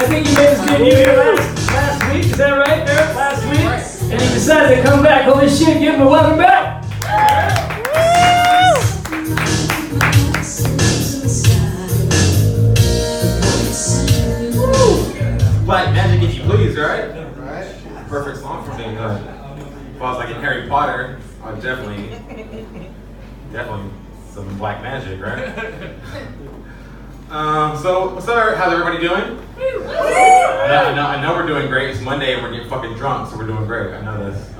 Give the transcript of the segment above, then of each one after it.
think you made this video here last week. Is that right, Eric? Last week? And you decided to come back. Holy shit, give him a welcome back. Black magic if you please, right? Right. Perfect song for me. If I was like in Harry Potter, I'd definitely some black magic, right? So what's up? How's everybody doing? I know we're doing great. It's Monday and we're getting fucking drunk, so we're doing great. I know this.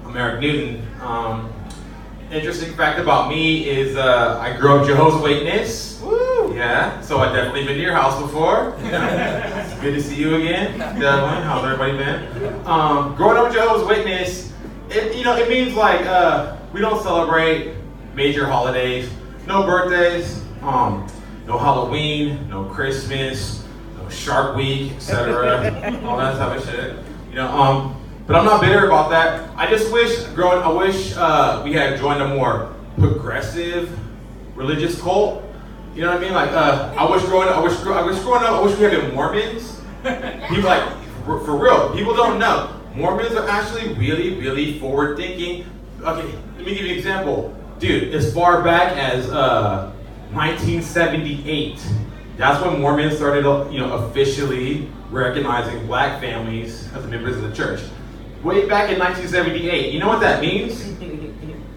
I'm Eric Newton. Interesting fact about me is I grew up Jehovah's Witness. Woo! Yeah, so I've definitely been to your house before. Yeah. It's good to see you again. Definitely. How's everybody been? Growing up Jehovah's Witness, it means like we don't celebrate major holidays, no birthdays, no Halloween, no Christmas, no Shark Week, etc. All that type of shit. But I'm not bitter about that. I just wish we had joined a more progressive religious cult. You know what I mean? Like I wish growing up, we had been Mormons. People like for real. People don't know. Mormons are actually really, really forward thinking. Okay, let me give you an example. Dude, as far back as 1978, that's when Mormons started, officially recognizing black families as members of the church. Way back in 1978, you know what that means?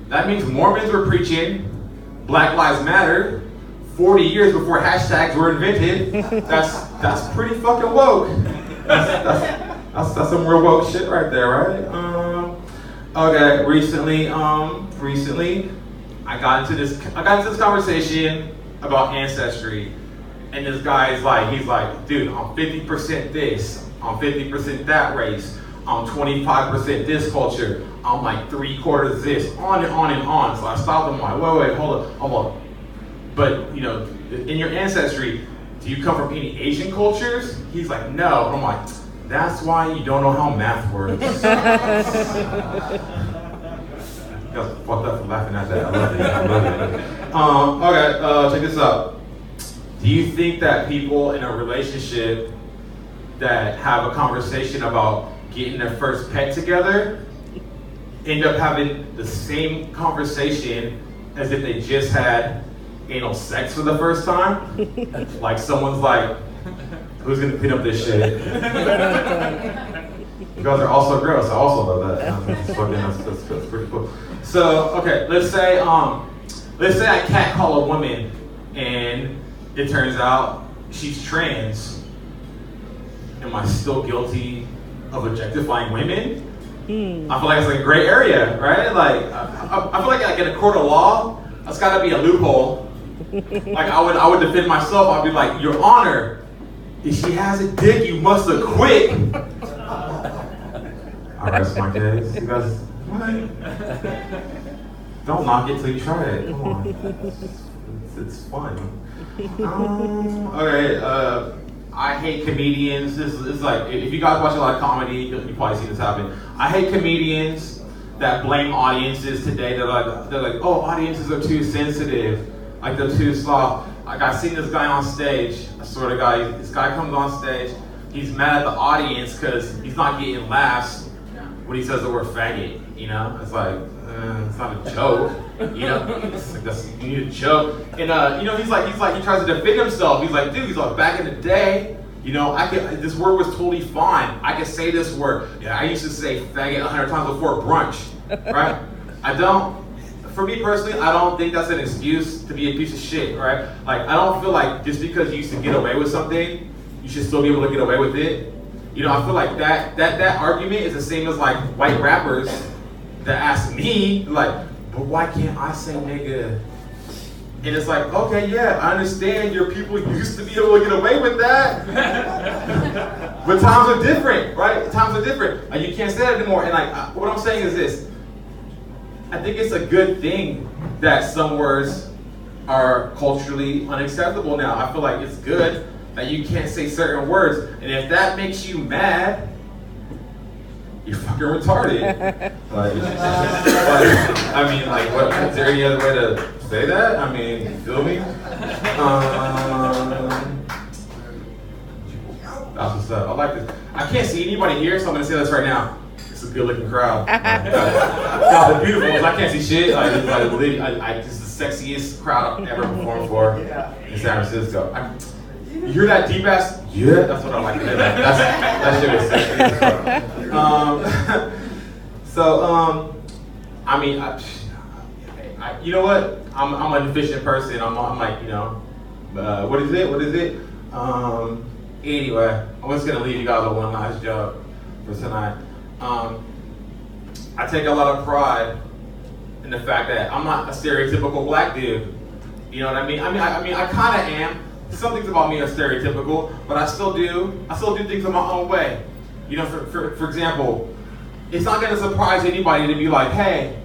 That means Mormons were preaching Black Lives Matter 40 years before hashtags were invented. That's pretty fucking woke. That's some real woke shit right there, right? Okay, recently, I got into this conversation about ancestry, and this guy's like, he's like, dude, I'm 50% this, I'm 50% that race, I'm 25% this culture, I'm like 3/4 this, on and on and on. So I stopped him, like, wait, hold up. But, in your ancestry, do you come from any Asian cultures? He's like, no. I'm like, that's why you don't know how math works. You guys fucked up for laughing at that. I love it. Okay, check this out. Do you think that people in a relationship that have a conversation about getting their first pet together end up having the same conversation as if they just had anal sex for the first time? Like someone's like, who's gonna clean up this shit? You guys are also gross. I also love that. That's pretty cool. So, okay, let's say I catcall a woman and it turns out she's trans. Am I still guilty of objectifying women? I feel like it's like a gray area, right? Like, I feel like in a court of law, that's gotta be a loophole. Like I would defend myself. I'd be like, Your Honor, if she has a dick, you must acquit. I rest my case. You guys, what? Don't knock it till you try it. Come on, it's fun. Okay. I hate comedians. This is like, if you guys watch a lot of comedy, you probably see this happen. I hate comedians that blame audiences today. They're like, oh, audiences are too sensitive. Like they're too soft. Like I seen this guy on stage. I swear to God, this guy comes on stage. He's mad at the audience because he's not getting laughs when he says the word faggot. It's like it's not a joke. It's like you need a joke. And he tries to defend himself. He's like, dude, back in the day, this word was totally fine. I could say this word. Yeah, I used to say faggot 100 times before brunch, right? For me personally, I don't think that's an excuse to be a piece of shit, right? Like, I don't feel like just because you used to get away with something, you should still be able to get away with it. I feel like that argument is the same as like white rappers that ask me, like, but why can't I say nigga? And it's like, okay, yeah, I understand your people used to be able to get away with that. But times are different, right? Times are different. Like, you can't say that anymore. And like, what I'm saying is this. I think it's a good thing that some words are culturally unacceptable now. I feel like it's good that you can't say certain words. And if that makes you mad, you're fucking retarded. What, is there any other way to say that? You feel me? That's what's up. I like this. I can't see anybody here, so I'm gonna say this right now. It's a good-looking crowd. God, the beautiful ones. I can't see shit. This is the sexiest crowd I've ever performed for in San Francisco. You hear that deep ass? Yeah, that's what I like to hear. That shit was sexy. I mean, you know what? I'm an efficient person. I'm like, you know, what is it? Anyway, I'm just gonna leave you guys with one last joke for tonight. I take a lot of pride in the fact that I'm not a stereotypical black dude. You know what I mean? I kind of am. Some things about me are stereotypical, but I still do things in my own way. You know, for example, it's not gonna surprise anybody to be like, hey,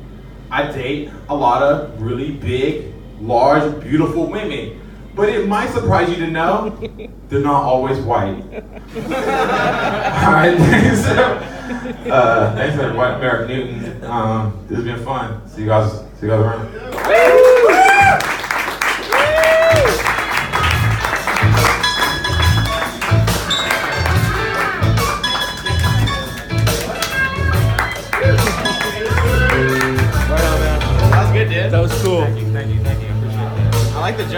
I date a lot of really big, large, beautiful women. But it might surprise you to know they're not always white. Alright, thanks for White Merrick Newton. This has been fun. See you guys around. That was good, dude. That was cool. Thank you. I appreciate that. I like the joke.